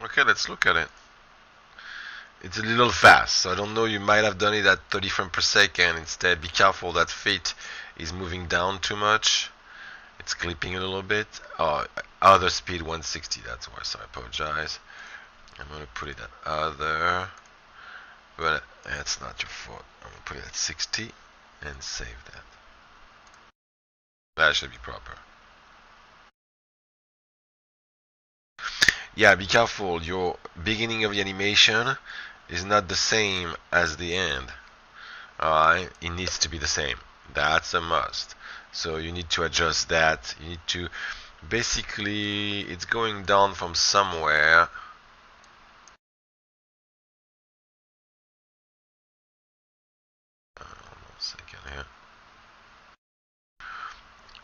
Okay, let's look at it. It's a little fast, so I don't know, you might have done it at 30 frames per second instead. Be careful, that feet is moving down too much. It's clipping a little bit. Oh, other speed 160, that's why, so I apologize. I'm gonna put it at other, but that's not your fault. I'm gonna put it at 60 and save that. That should be proper. Yeah, be careful. Your beginning of the animation is not the same as the end. Alright, it needs to be the same. That's a must. So you need to adjust that. You need to basically, it's going down from somewhere. Hold on a second here.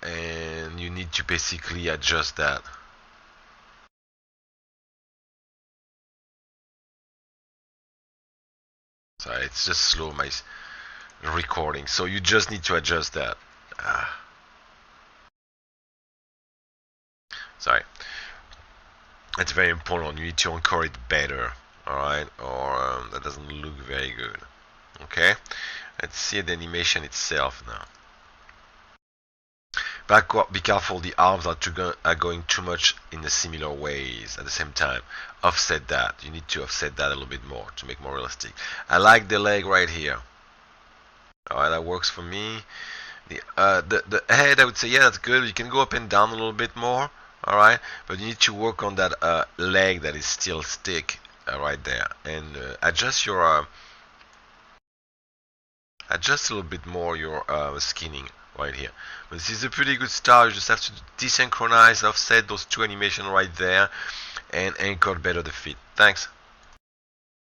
And you need to basically adjust that. Sorry, it's just slow my recording. So you just need to adjust that. Sorry. It's very important. You need to encore it better. Alright, or that doesn't look very good. Okay, let's see the animation itself now. But be careful, the arms are going too much in the similar ways at the same time. Offset that. You need to offset that a little bit more to make more realistic. I like the leg right here. Alright, that works for me. The head, I would say, yeah, that's good. You can go up and down a little bit more. Alright, but you need to work on that leg that is still stick right there, and adjust your adjust a little bit more your skinning right here. But this is a pretty good start. You just have to desynchronize, offset those two animations right there, and anchor better the feet. Thanks.